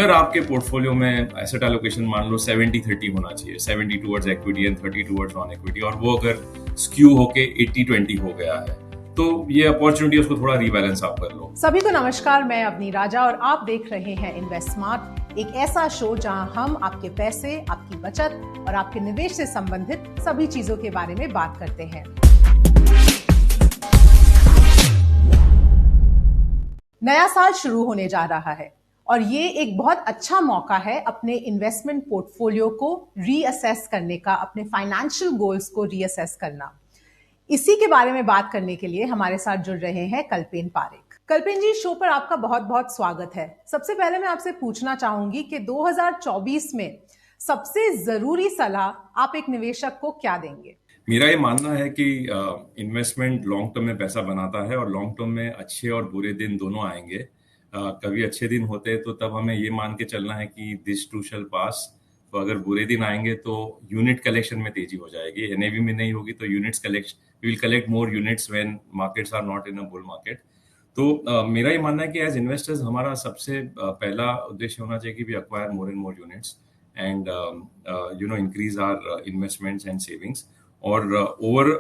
अगर आपके पोर्टफोलियो में एसेट एलोकेशन मान लो 70-30 होना चाहिए, 70 towards equity and 30 towards non equity, और वो अगर स्क्यू होके 80-20 हो गया है तो ये अपॉर्चुनिटी उसको थोड़ा रीबैलेंस आप कर लो। सभी को नमस्कार, मैं अवनी राजा और आप देख रहे हैं इन्वेस्ट स्मार्ट, एक ऐसा शो जहां हम आपके पैसे, आपकी बचत और आपके निवेश से संबंधित सभी चीजों के बारे में बात करते हैं। नया साल शुरू होने जा रहा है और ये एक बहुत अच्छा मौका है अपने इन्वेस्टमेंट पोर्टफोलियो को रीअसेस करने का, अपने फाइनेंशियल गोल्स को रीअसेस करना। इसी के बारे में बात करने के लिए हमारे साथ जुड़ रहे हैं कल्पेन पारेख। कल्पेन जी, शो पर आपका बहुत बहुत स्वागत है। सबसे पहले मैं आपसे पूछना चाहूंगी कि 2024 में सबसे जरूरी सलाह आप एक निवेशक को क्या देंगे? मेरा ये मानना है कि इन्वेस्टमेंट लॉन्ग टर्म में पैसा बनाता है और लॉन्ग टर्म में अच्छे और बुरे दिन दोनों आएंगे। कभी अच्छे दिन होते हैं तो तब हमें ये मान के चलना है कि दिस टू शैल पास। तो अगर बुरे दिन आएंगे तो यूनिट कलेक्शन में तेजी हो जाएगी, एनएवी में नहीं होगी तो units collection, we will collect more units when markets are not in a bull market. तो मेरा ये मानना है कि एज इन्वेस्टर्स हमारा सबसे पहला उद्देश्य होना चाहिए कि we acquire more and more units and increase our investments and savings. और over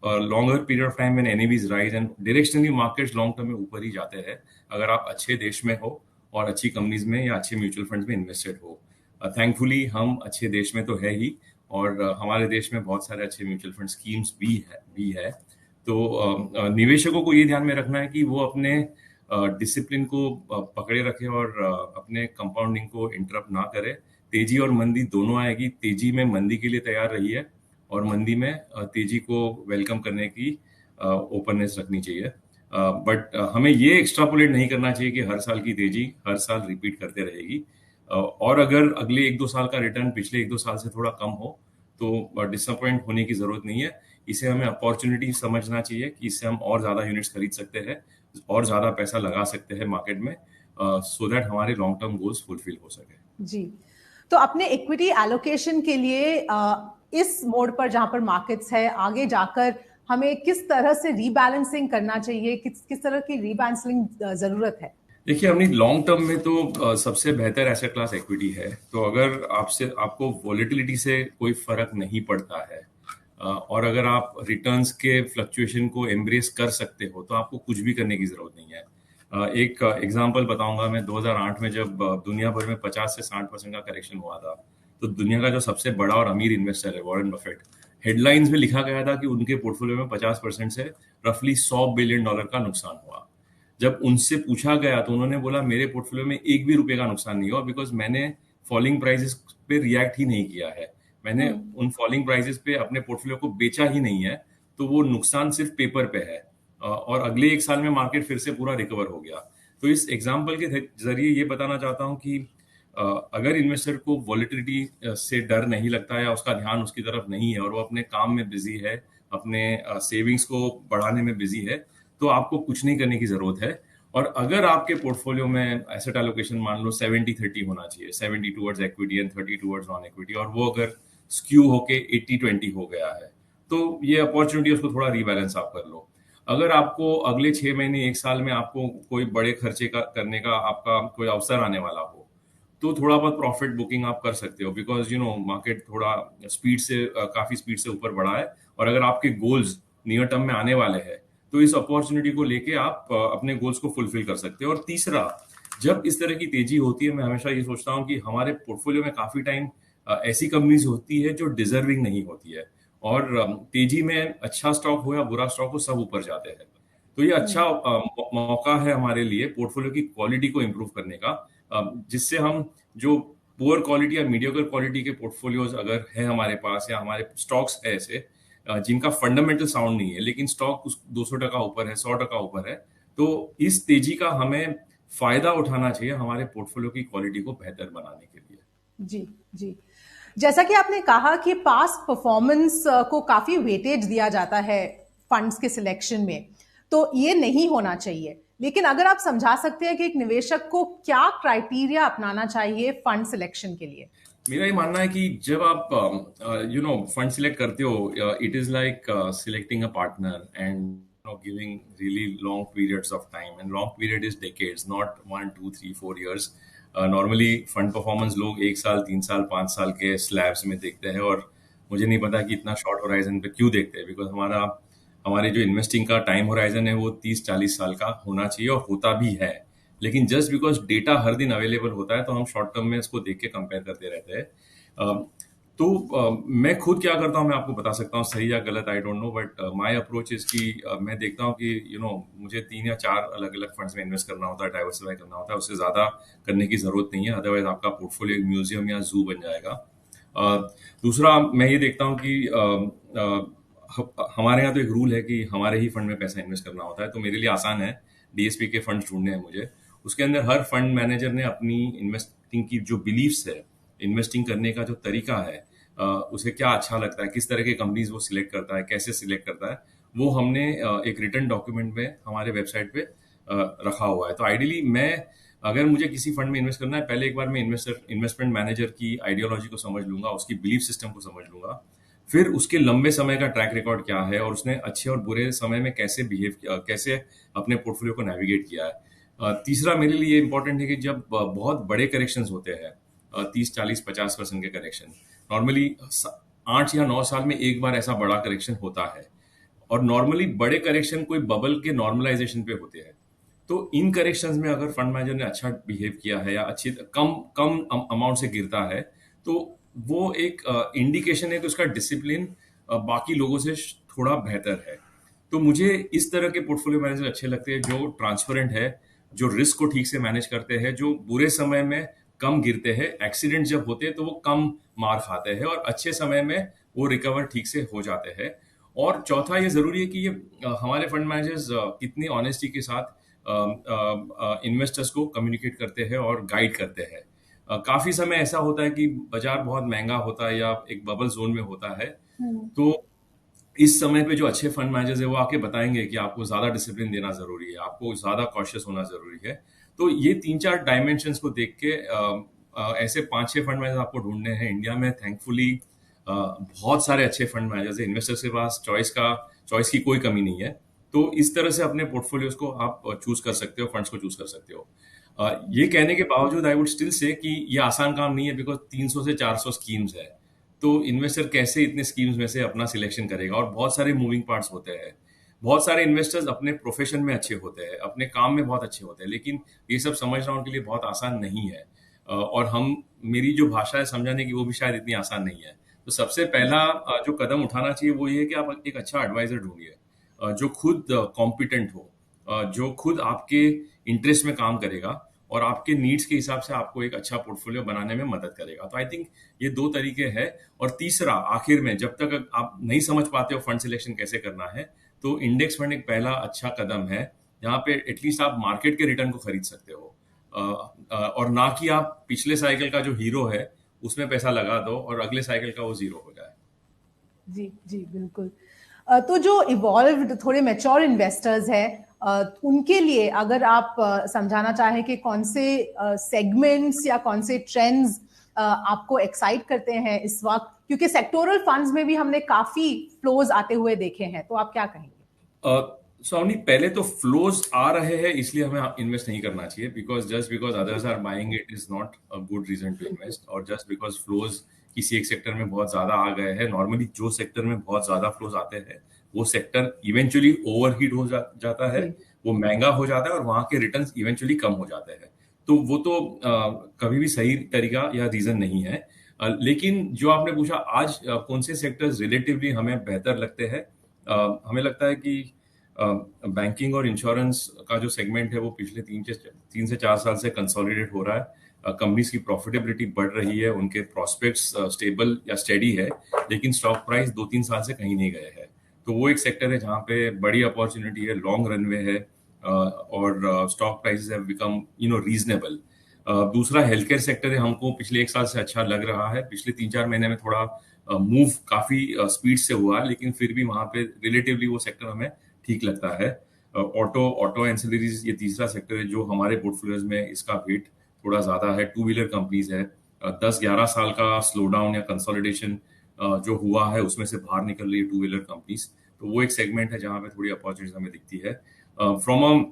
longer period of time when NAVs rise and directionally markets long term में ऊपर ही जाते हैं अगर आप अच्छे देश में हो और अच्छी कंपनीज में या अच्छे म्यूचुअल फंड्स में इन्वेस्टेड हो। थैंकफुली हम अच्छे देश में तो है ही, और हमारे देश में बहुत सारे अच्छे म्यूचुअल फंड स्कीम्स भी है। तो निवेशकों को ये ध्यान में रखना है कि वो अपने डिसिप्लिन को पकड़े रखे और अपने कंपाउंडिंग को इंटरप्ट ना करे। तेजी और मंदी दोनों आएगी, तेजी में मंदी के लिए तैयार रही है और मंदी में तेजी को वेलकम करने की ओपननेस रखनी चाहिए। बट हमें ये एक्स्ट्रापोलेट नहीं करना चाहिए कि हर साल की तेजी हर साल रिपीट करते रहेगी। और अगर अगले 1-2 साल का रिटर्न पिछले 1-2 साल से थोड़ा कम हो तो डिसअपॉइंट होने की जरूरत नहीं है। इसे हमें अपॉर्चुनिटी समझना चाहिए कि इससे हम और ज्यादा यूनिट्स खरीद सकते हैं और ज्यादा पैसा लगा सकते हैं मार्केट में, सो दैट हमारे लॉन्ग टर्म गोल्स फुलफिल हो सके। जी, तो अपने इक्विटी एलोकेशन के लिए इस मोड पर जहां पर मार्केट्स है, आगे जाकर हमें किस तरह से रीबैलेंसिंग करना चाहिए, किस तरह की रीबैलेंसिंग जरूरत है? देखिए, अपनी लॉन्ग टर्म में तो सबसे बेहतर एसेट क्लास इक्विटी है। तो अगर आपको वॉलेटिलिटी से कोई फर्क नहीं पड़ता है और अगर आप रिटर्न्स के फ्लक्चुएशन को एम्ब्रेस कर सकते हो तो आपको कुछ भी करने की जरूरत नहीं है। एक एग्जांपल बताऊंगा मैं। 2008 में जब दुनिया भर में 50 से 60% का करेक्शन हुआ था तो दुनिया का जो सबसे बड़ा और अमीर इन्वेस्टर है वॉरेन बफेट, हेडलाइंस में लिखा गया था कि उनके पोर्टफोलियो में 50% से रफली $100 बिलियन का नुकसान हुआ। जब उनसे पूछा गया तो उन्होंने बोला मेरे पोर्टफोलियो में एक भी रुपए का नुकसान नहीं हुआ, बिकॉज मैंने फॉलिंग प्राइसेस पे रिएक्ट ही नहीं किया है, मैंने उन फॉलिंग प्राइसेस पे अपने पोर्टफोलियो को बेचा ही नहीं है। तो वो नुकसान सिर्फ पेपर पे है और अगले 1 साल में मार्केट फिर से पूरा रिकवर हो गया। तो इस एग्जाम्पल के जरिए ये बताना चाहता हूँ कि अगर इन्वेस्टर को वॉलेटिलिटी से डर नहीं लगता है या उसका ध्यान उसकी तरफ नहीं है और वो अपने काम में बिजी है, अपने सेविंग्स को बढ़ाने में बिजी है, तो आपको कुछ नहीं करने की जरूरत है। और अगर आपके पोर्टफोलियो में एसेट एलोकेशन मान लो 70-30 होना चाहिए, 70 towards equity and 30 towards non equity, और वो अगर स्क्यू होके 80-20 हो गया है तो ये अपॉर्चुनिटी उसको थोड़ा रीबैलेंस आप कर लो। अगर आपको अगले 6 महीने 1 साल में आपको कोई बड़े खर्चे करने का आपका कोई अवसर आने वाला हो तो थोड़ा बहुत प्रॉफिट बुकिंग आप कर सकते हो, बिकॉज मार्केट थोड़ा काफी स्पीड से ऊपर बढ़ा है। और अगर आपके गोल्स नियर टर्म में आने वाले हैं तो इस अपॉर्चुनिटी को लेके आप अपने गोल्स को फुलफिल कर सकते हो। और तीसरा, जब इस तरह की तेजी होती है मैं हमेशा ये सोचता हूँ कि हमारे पोर्टफोलियो में काफी टाइम ऐसी कंपनीज होती है जो डिजर्विंग नहीं होती है, और तेजी में अच्छा स्टॉक हो या बुरा स्टॉक हो सब ऊपर जाते हैं। तो ये अच्छा मौका है हमारे लिए पोर्टफोलियो की क्वालिटी को इम्प्रूव करने का, जिससे हम जो पुअर क्वालिटी या मीडियोकर क्वालिटी के पोर्टफोलियोज अगर है हमारे पास, या हमारे स्टॉक्स है ऐसे जिनका फंडामेंटल साउंड नहीं है लेकिन स्टॉक 200% ऊपर है, 100% ऊपर है, तो इस तेजी का हमें फायदा उठाना चाहिए हमारे पोर्टफोलियो की क्वालिटी को बेहतर बनाने के लिए। जी जी, जैसा कि आपने कहा कि पास्ट परफॉर्मेंस को काफी वेटेज दिया जाता है फंड्स के सिलेक्शन में, तो ये नहीं होना चाहिए। लेकिन अगर आप समझा सकते हैं कि एक निवेशक को क्या क्राइटेरिया अपनाना चाहिए फंड सिलेक्शन के लिए? मेरा ये मानना है कि जब आप फंड सिलेक्ट करते हो, it is like selecting a partner, and giving really long periods of time, and long period is decades, not 1 2 3 4 years. Normally fund performance लोग 1 साल 3 साल 5 साल के स्लैब्स में देखते हैं, और मुझे नहीं पता कि इतना शॉर्ट होराइजन पे क्यों देखते हैं, बिकॉज हमारे जो इन्वेस्टिंग का टाइम होराइजन है वो 30 40 साल का होना चाहिए, और होता भी है। लेकिन जस्ट बिकॉज डेटा हर दिन अवेलेबल होता है तो हम शॉर्ट टर्म में इसको देख के कंपेयर करते रहते हैं। तो मैं खुद क्या करता हूँ मैं आपको बता सकता हूँ, सही या गलत I don't know, but my approach is कि मैं देखता हूँ कि मुझे 3 या 4 अलग अलग फंड्स में इन्वेस्ट करना होता है, डाइवर्सिफाई करना होता है, उससे ज्यादा करने की जरूरत नहीं है, अदरवाइज आपका पोर्टफोलियो एक म्यूजियम या जू बन जाएगा। दूसरा मैं ये देखता हूँ कि हमारे यहाँ तो एक रूल है कि हमारे ही फंड में पैसा इन्वेस्ट करना होता है, तो मेरे लिए आसान है डीएसपी के फंड ढूंढने हैं मुझे। उसके अंदर हर फंड मैनेजर ने अपनी इन्वेस्टिंग की जो बिलीफ्स है, इन्वेस्टिंग करने का जो तरीका है, उसे क्या अच्छा लगता है, किस तरह के कंपनीज वो सिलेक्ट करता है, कैसे सिलेक्ट करता है, वो हमने एक रिटर्न डॉक्यूमेंट में हमारे वेबसाइट पे रखा हुआ है। तो आइडियली मैं अगर मुझे किसी फंड में इन्वेस्ट करना है, पहले एक बार मैं इन्वेस्टमेंट मैनेजर की आइडियोलॉजी को समझ लूंगा, उसकी बिलीफ सिस्टम को समझ लूंगा, फिर उसके लंबे समय का ट्रैक रिकॉर्ड क्या है और उसने अच्छे और बुरे समय में कैसे बिहेव किया, कैसे अपने पोर्टफोलियो को नेविगेट किया है। तीसरा मेरे लिए इंपॉर्टेंट है कि जब बहुत बड़े करेक्शंस होते हैं, 30 40 50% के करेक्शन, नॉर्मली 8 या 9 साल में एक बार ऐसा बड़ा करेक्शन होता है, और नॉर्मली बड़े करेक्शन कोई बबल के नॉर्मलाइजेशन पे होते हैं। तो इन करेक्शंस में अगर फंड मैनेजर ने अच्छा बिहेव किया है या अच्छी कम कम अमाउंट से गिरता है, तो वो एक इंडिकेशन है कि उसका डिसिप्लिन बाकी लोगों से थोड़ा बेहतर है। तो मुझे इस तरह के पोर्टफोलियो मैनेजर अच्छे लगते हैं जो ट्रांसपेरेंट है, जो रिस्क को ठीक से मैनेज करते हैं, जो बुरे समय में कम गिरते हैं, एक्सीडेंट जब होते हैं तो वो कम मार खाते हैं, और अच्छे समय में वो रिकवर ठीक से हो जाते हैं। और चौथा ये जरूरी है कि ये हमारे फंड मैनेजर्स कितनी ऑनेस्टी के साथ इन्वेस्टर्स को कम्युनिकेट करते हैं और गाइड करते हैं। काफी समय ऐसा होता है कि बाजार बहुत महंगा होता है या एक बबल जोन में होता है, तो इस समय पे जो अच्छे फंड मैनेजर्स है वो आके बताएंगे कि आपको ज्यादा डिसिप्लिन देना जरूरी है, आपको ज्यादा कॉशियस होना जरूरी है। तो ये 3 4 डायमेंशंस को देख के ऐसे 5 6 फंड मैनेजर आपको ढूंढने हैं इंडिया में। थैंकफुली बहुत सारे अच्छे फंड मैनेजर्स हैं, इन्वेस्टर्स के पास चॉइस की कोई कमी नहीं है। तो इस तरह से अपने पोर्टफोलियोज को आप चूज कर सकते हो, फंड्स को चूज कर सकते हो। ये कहने के बावजूद आई वुड स्टिल से कि ये आसान काम नहीं है, बिकॉज 300 से 400 स्कीम्स है, तो इन्वेस्टर कैसे इतने स्कीम्स में से अपना सिलेक्शन करेगा, और बहुत सारे मूविंग पार्ट्स होते हैं। बहुत सारे इन्वेस्टर्स अपने प्रोफेशन में अच्छे होते हैं, अपने काम में बहुत अच्छे होते हैं, लेकिन ये सब समझना उनके लिए बहुत आसान नहीं है, और मेरी जो भाषा है समझाने की वो भी शायद इतनी आसान नहीं है। तो सबसे पहला जो कदम उठाना चाहिए वो ये कि आप एक अच्छा एडवाइजर ढूंढिए, जो खुद कॉम्पिटेंट हो, जो खुद आपके इंटरेस्ट में काम करेगा और आपके नीड्स के हिसाब से आपको एक अच्छा पोर्टफोलियो बनाने में मदद करेगा। तो आई थिंक ये 2 तरीके हैं। और तीसरा, आखिर में जब तक आप नहीं समझ पाते हो फंड सिलेक्शन कैसे करना है, तो इंडेक्स फंड एक पहला अच्छा कदम है, जहाँ पे एटलीस्ट आप मार्केट के रिटर्न को खरीद सकते हो, और ना कि आप पिछले साइकिल का जो हीरो है उसमें पैसा लगा दो और अगले साइकिल का वो जीरो हो जाए। जी जी बिल्कुल। तो जो इवॉल्व्ड थोड़े मैच्योर इन्वेस्टर्स हैं, उनके लिए अगर आप समझाना चाहें कि कौन से सेगमेंट्स या कौन से ट्रेंड्स आपको एक्साइट करते हैं इस वक्त, क्योंकि सेक्टोरल फंड्स में भी हमने काफी फ्लोज आते हुए देखे हैं, तो आप क्या कहेंगे? सोनी, पहले तो फ्लोज आ रहे हैं इसलिए हमें इन्वेस्ट नहीं करना चाहिए, because just because others are buying it is not a good reason to invest, और जस्ट बिकॉज फ्लोज किसी एक सेक्टर में बहुत ज्यादा आ गए हैं। नॉर्मली जो सेक्टर में बहुत ज्यादा फ्लोज आते हैं वो सेक्टर इवेंचुअली ओवरहीट हो जाता है, वो महंगा हो जाता है और वहां के रिटर्न्स इवेंचुअली कम हो जाते हैं। तो वो तो कभी भी सही तरीका या रीजन नहीं है। लेकिन जो आपने पूछा आज कौन से सेक्टर्स रिलेटिवली हमें बेहतर लगते हैं, हमें लगता है कि बैंकिंग और इंश्योरेंस का जो सेगमेंट है वो पिछले 3 से 4 साल से कंसोलिडेट हो रहा है। कंपनीज की प्रॉफिटेबिलिटी बढ़ रही है, उनके प्रोस्पेक्ट्स स्टेबल या स्टेडी है, लेकिन स्टॉक प्राइस 2 3 साल से कहीं नहीं गए हैं। तो वो एक सेक्टर है जहाँ पे बड़ी अपॉर्चुनिटी है, लॉन्ग रनवे है, और stock prices have become reasonable. दूसरा हेल्थ केयर सेक्टर है, हमको पिछले 1 साल से अच्छा लग रहा है। पिछले 3 4 महीने में थोड़ा मूव काफी स्पीड से हुआ है, लेकिन फिर भी वहां पे रिलेटिवली वो सेक्टर हमें ठीक लगता है। ऑटो एंसिलरीज ये तीसरा सेक्टर है जो हमारे पोर्टफोलियोज में इसका वेट थोड़ा ज्यादा है। 2 व्हीलर कंपनीज है, 10 11 साल का स्लो डाउन या कंसोलिडेशन जो हुआ है उसमें से बाहर निकल रही है 2 व्हीलर कंपनीज, तो वो एक सेगमेंट है जहाँ पे थोड़ी अपॉर्चुनिटीज हमें दिखती है। From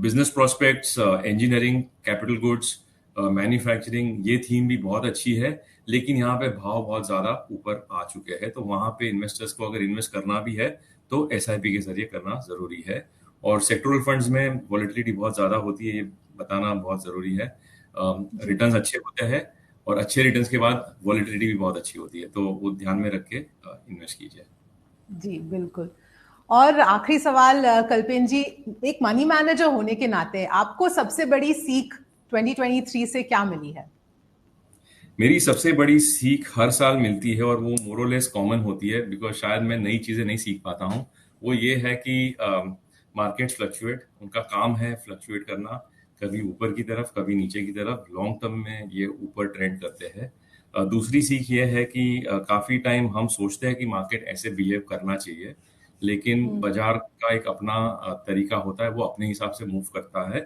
business prospects, engineering, capital goods, manufacturing, ये थीम भी बहुत अच्छी है, लेकिन यहाँ पे भाव बहुत ज्यादा ऊपर आ चुके हैं, तो वहां पे इन्वेस्टर्स को अगर इन्वेस्ट करना भी है तो एसआईपी के जरिए करना जरूरी है। और सेक्टोरल फंड्स में वॉलेटिलिटी बहुत ज्यादा होती है, ये बताना बहुत जरूरी है। रिटर्न्स अच्छे होते हैं और अच्छे रिटर्न्स के बाद वॉलेटिलिटी भी बहुत अच्छी होती है, तो वो ध्यान में रख के इन्वेस्ट कीजिए। जी बिल्कुल। और आखिरी सवाल कल्पेन जी, एक मनी मैनेजर होने के नाते आपको सबसे बड़ी सीख 2023 से क्या मिली है? मेरी सबसे बड़ी सीख हर साल मिलती है और वो मोरलेस कॉमन होती है, बिकॉज शायद मैं नई चीजें नहीं सीख पाता हूँ। वो ये है कि मार्केट्स फ्लक्चुएट, उनका काम है फ्लक्चुएट करना, कभी ऊपर की तरफ कभी नीचे की तरफ। लॉन्ग टर्म में ये ऊपर ट्रेंड करते हैं। दूसरी सीख ये है कि काफी टाइम हम सोचते हैं कि मार्केट ऐसे बिहेव करना चाहिए, लेकिन बाजार का एक अपना तरीका होता है, वो अपने हिसाब से मूव करता है।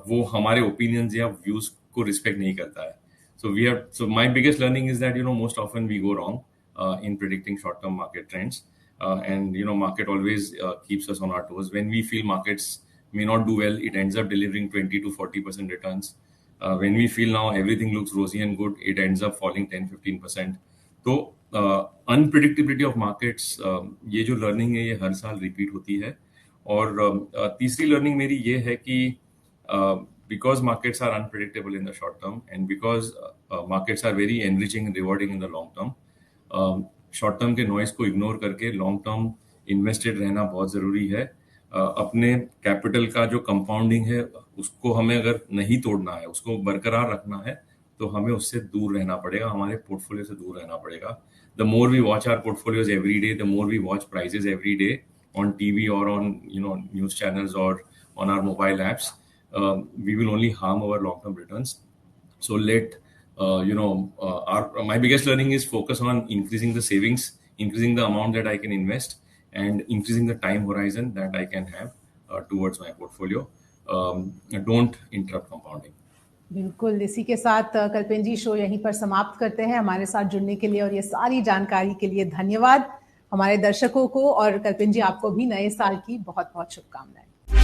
वो हमारे ओपिनियंस या व्यूज को रिस्पेक्ट नहीं करता है। So my biggest learning is that, most often we go wrong in predicting short-term market trends. And, market always keeps us on our toes. When we feel markets may not do well, it ends up delivering 20 to 40% returns. When we feel now everything looks rosy and good, it ends up falling 10-15%. So, unpredictability of markets, ये जो learning है, ये हर साल repeat होती है। और तीसरी learning मेरी ये है कि because markets are unpredictable in the short term and because markets are very enriching and rewarding in the long term, short term के noise को ignore करके long term invested रहना बहुत जरूरी है। अपने कैपिटल का जो कंपाउंडिंग है उसको हमें अगर नहीं तोड़ना है, उसको बरकरार रखना है, तो हमें उससे दूर रहना पड़ेगा, हमारे पोर्टफोलियो से दूर रहना पड़ेगा। The more we watch our portfolios every day, the more we watch prices every day on TV और ऑन न्यूज चैनल्स और on our mobile apps, we will only harm our long-term returns. So my biggest learning is focus on increasing the savings, increasing the amount that I can invest, and increasing the time horizon that I can have towards my portfolio. Don't interrupt compounding. बिल्कुल, इसी के साथ कल्पेन जी show यहीं पर समाप्त करते हैं। हमारे साथ जुड़ने के लिए और ये सारी जानकारी के लिए धन्यवाद। हमारे दर्शकों को और कल्पेन जी आपको भी नए साल की बहुत बहुत शुभकामनाएं।